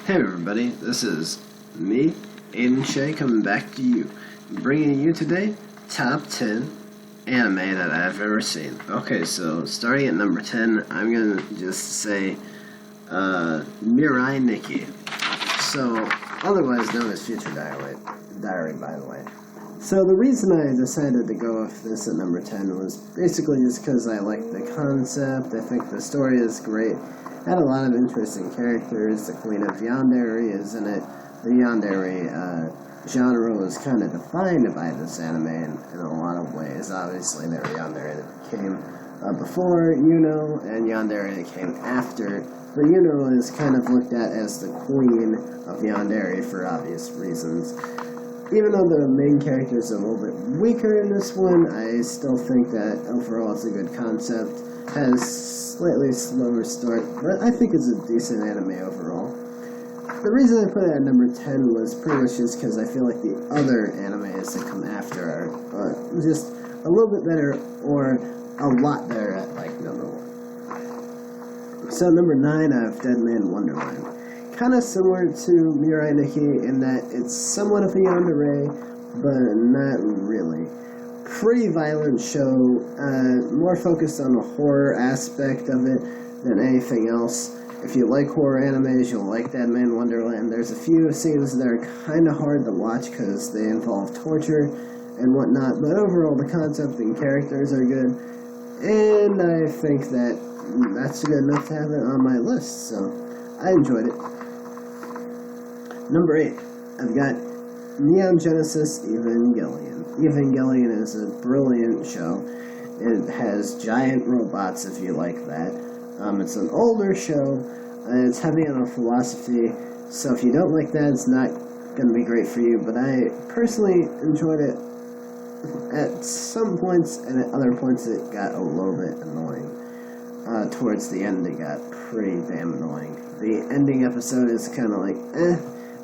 Hey everybody, this is me, Aiden Shea, coming back to you, bringing you today top 10 anime that I've ever seen. Okay, so starting at number 10, I'm gonna just say Mirai Nikki. So, otherwise known as Future Diary, by the way. So the reason I decided to go with this at number 10 was basically just because I like the concept. I think the story is great. Had a lot of interesting characters. The Queen of Yandere is in it. The Yandere genre was kind of defined by this anime in a lot of ways. Obviously, there were Yandere that came before Yuno, and Yandere that came after. But Yuno is kind of looked at as the Queen of Yandere for obvious reasons. Even though the main character is a little bit weaker in this one, I still think that overall it's a good concept. Has slightly slower start, but I think it's a decent anime overall. The reason I put it at number 10 was pretty much just because I feel like the other animes that come after are just a little bit better or a lot better at like number 1. So number 9, I have Deadman Wonderland. Kind of similar to Mirai Nikki in that it's somewhat of a yandere, but not really. Pretty violent show, more focused on the horror aspect of it than anything else. If you like horror animes, you'll like Deadman Wonderland. There's a few scenes that are kind of hard to watch because they involve torture and whatnot, but overall the concept and characters are good, and I think that that's good enough to have it on my list, so I enjoyed it. Number 8, I've got Neon Genesis Evangelion. Evangelion is a brilliant show. It has giant robots, if you like that. It's an older show. It's heavy on a philosophy, so if you don't like that, it's not going to be great for you. But I personally enjoyed it at some points, and at other points it got a little bit annoying. Towards the end, it got pretty damn annoying. The ending episode is kind of like,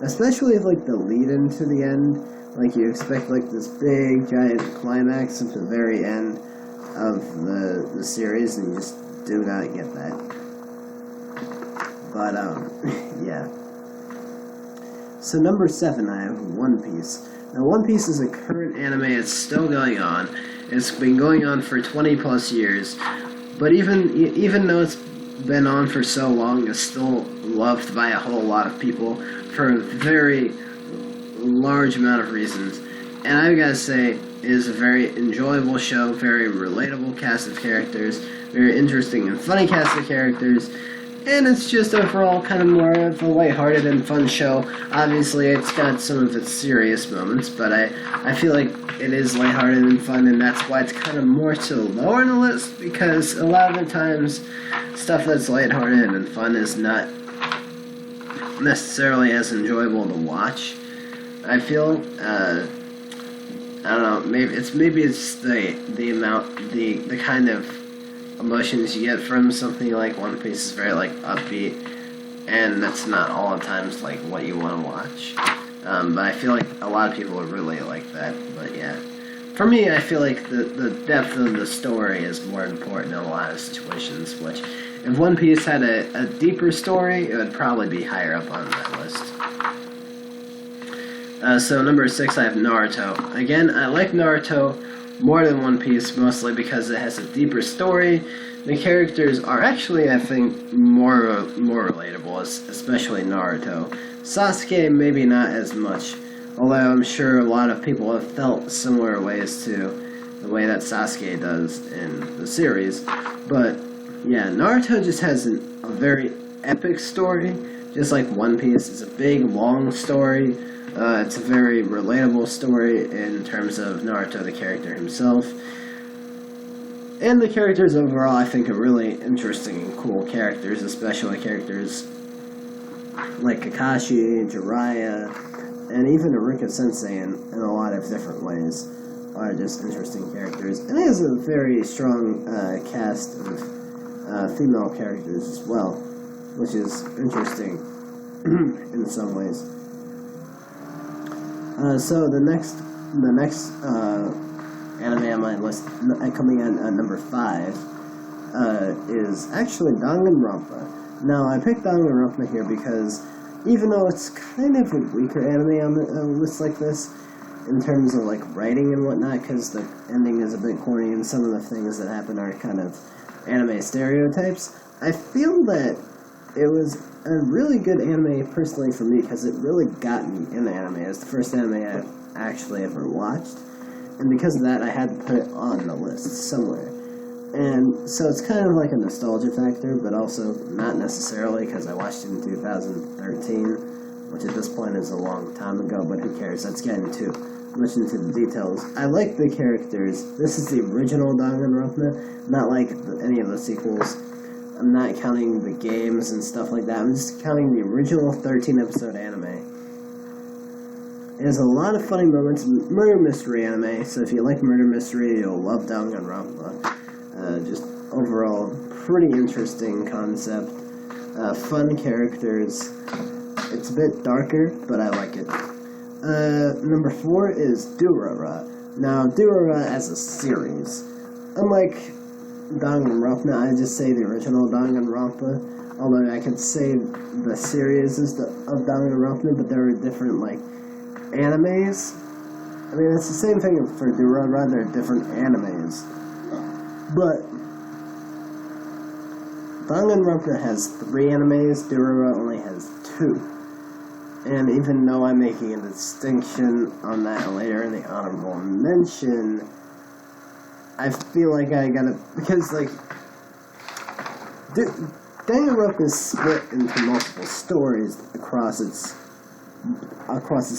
especially if, like, the lead-in to the end. Like, you expect, like, this big, giant climax at the very end of the series, and you just do not get that. But, yeah. So, number 7, I have One Piece. Now, One Piece is a current anime. It's still going on. It's been going on for 20-plus years. But even though it's been on for so long, it's still loved by a whole lot of people for a very large amount of reasons. And I've got to say, it is a very enjoyable show, very relatable cast of characters, very interesting and funny cast of characters, and it's just overall kind of more of a lighthearted and fun show. Obviously, it's got some of its serious moments, but I feel like it is lighthearted and fun, and that's why it's kind of more so lower in the list, because a lot of the times, stuff that's lighthearted and fun is not necessarily as enjoyable to watch. I feel, I don't know, maybe it's the amount, the kind of emotions you get from something like One Piece is very, like, upbeat, and that's not all the times, like, what you want to watch. But I feel like a lot of people would really like that, but yeah. For me, I feel like the depth of the story is more important in a lot of situations, which, if One Piece had a deeper story, it would probably be higher up on that list. So number 6, I have Naruto. Again, I like Naruto more than One Piece, mostly because it has a deeper story. The characters are actually, I think, more relatable, especially Naruto. Sasuke, maybe not as much, although I'm sure a lot of people have felt similar ways to the way that Sasuke does in the series. But yeah, Naruto just has a very epic story, just like One Piece. It's a big, long story. It's a very relatable story in terms of Naruto, the character himself. And the characters overall, I think, are really interesting and cool characters, especially characters like Kakashi, Jiraiya, and even Arika Sensei in a lot of different ways are just interesting characters. And it has a very strong cast of female characters as well, which is interesting in some ways. So the next anime on my list, coming in at number 5, is actually Danganronpa. Now, I picked Danganronpa here because even though it's kind of a weaker anime on a list like this, in terms of like writing and whatnot, because the ending is a bit corny and some of the things that happen are kind of anime stereotypes, I feel that it was a really good anime personally for me because it really got me into anime. It was the first anime I actually ever watched, and because of that I had to put it on the list somewhere. And so it's kind of like a nostalgia factor, but also not necessarily because I watched it in 2013, which at this point is a long time ago, but who cares, that's getting too much into the details. I like the characters. This is the original Danganronpa, not like any of the sequels. I'm not counting the games and stuff like that. I'm just counting the original 13-episode anime. It has a lot of funny moments. Murder mystery anime, so if you like murder mystery, you'll love Danganronpa. Just overall, pretty interesting concept. Fun characters. It's a bit darker, but I like it. Number 4 is Durara. Now, Durara as a series, unlike Danganronpa, I just say the original Danganronpa, although I could say the series of Danganronpa, but there are different, like, animes. I mean, it's the same thing for Durara, there are different animes. But Danganronpa has 3 animes, Durara only has 2. And even though I'm making a distinction on that later in the honorable mention, I feel like I gotta, because like, Danganronpa is split into multiple stories across its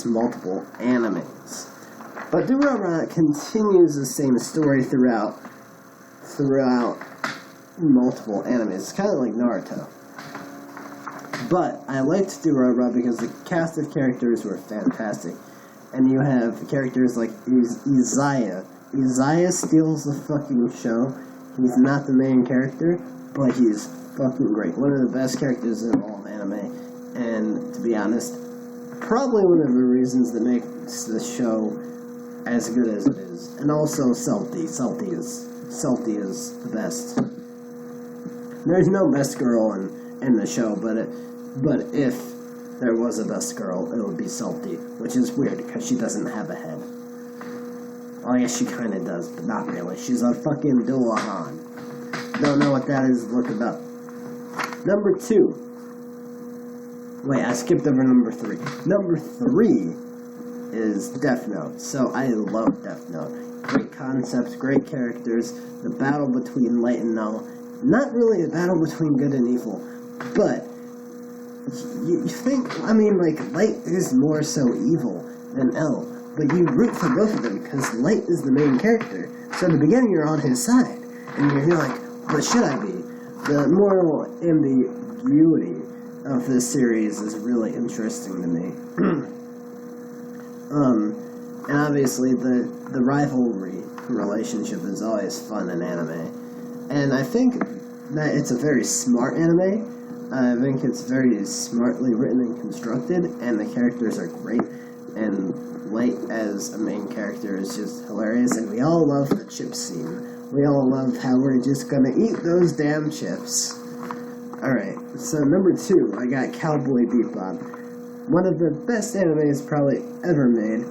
multiple animes. But Durara continues the same story throughout multiple animes. It's kind of like Naruto. But I liked Durara because the cast of characters were fantastic. And you have characters like Izaya. Izaya steals the fucking show. He's not the main character, but he's fucking great. One of the best characters in all of anime. And to be honest, probably one of the reasons that makes the show as good as it is. And also Salty. Salty is the best. There's no best girl in the show, but if there was a best girl, it would be Salty, which is weird because she doesn't have a head. Well, I guess she kind of does, but not really. She's a fucking Dullahan. Don't know what that is, look it up. Number 2. Wait, I skipped over number 3. Number 3 is Death Note. So I love Death Note. Great concepts, great characters. The battle between Light and L. Not really a battle between good and evil, but you think, I mean, like, Light is more so evil than L, but you root for both of them because Light is the main character. So in the beginning, you're on his side, and you're like, what should I be? The moral ambiguity of this series is really interesting to me. And obviously, the rivalry relationship is always fun in anime. And I think that it's a very smart anime. I think it's very smartly written and constructed, and the characters are great. And Light as a main character is just hilarious, and we all love the chip scene. We all love how we're just gonna eat those damn chips. Alright, so number 2, I got Cowboy Bebop. One of the best animes probably ever made.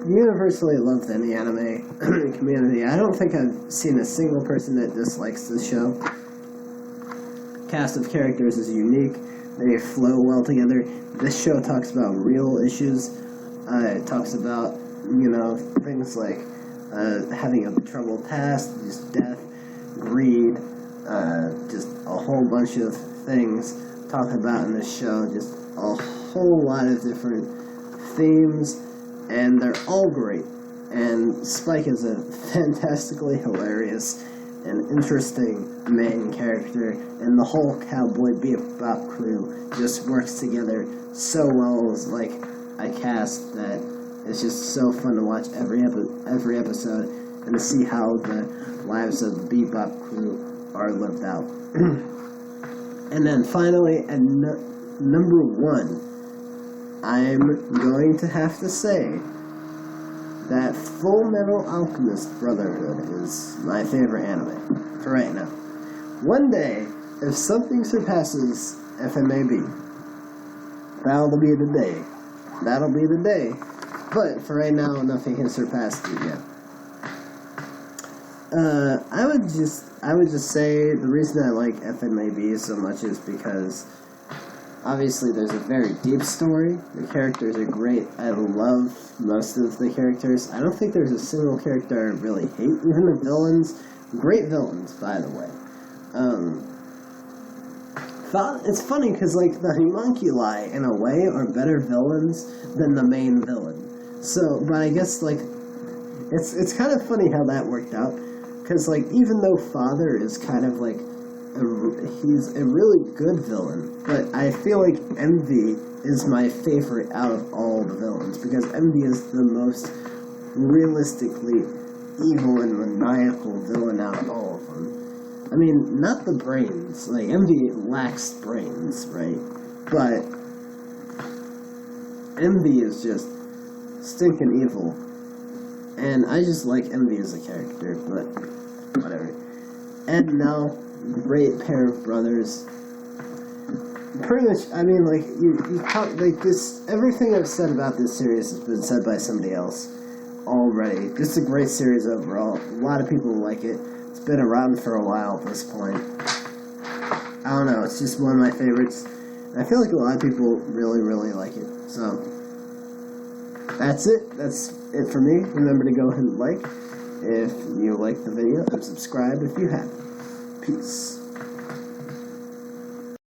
Universally loved in the anime community. I don't think I've seen a single person that dislikes this show. Cast of characters is unique. They flow well together. This show talks about real issues. It talks about, things like having a troubled past, just death, greed, just a whole bunch of things talked about in this show. Just a whole lot of different themes, and they're all great. And Spike is a fantastically hilarious and interesting main character, and the whole Cowboy Bebop crew just works together so well as like a cast that it's just so fun to watch every episode and to see how the lives of the Bebop crew are lived out. And then finally, at number 1, I'm going to have to say that Full Metal Alchemist Brotherhood is my favorite anime for right now. One day, if something surpasses FMAB, That'll be the day. That'll be the day. But for right now, nothing has surpassed it yet. I would just say the reason I like FMAB so much is because obviously there's a very deep story. The characters are great. I love most of the characters. I don't think there's a single character I really hate. Even the villains, great villains, by the way. It's funny because like the homunculi in a way are better villains than the main villain. So, but I guess like it's kind of funny how that worked out. Because, like, even though Father is kind of, like, he's a really good villain, but I feel like Envy is my favorite out of all the villains, because Envy is the most realistically evil and maniacal villain out of all of them. I mean, not the brains. Like, Envy lacks brains, right? But Envy is just stinking evil. And I just like Envy as a character, but whatever. And now, great pair of brothers. Pretty much, I mean, like, like this, everything I've said about this series has been said by somebody else already. Just a great series overall. A lot of people like it. It's been around for a while at this point. I don't know, it's just one of my favorites. And I feel like a lot of people really, really like it. So, that's it. That's it for me. Remember to go ahead and like if you like the video and subscribe if you have. Peace.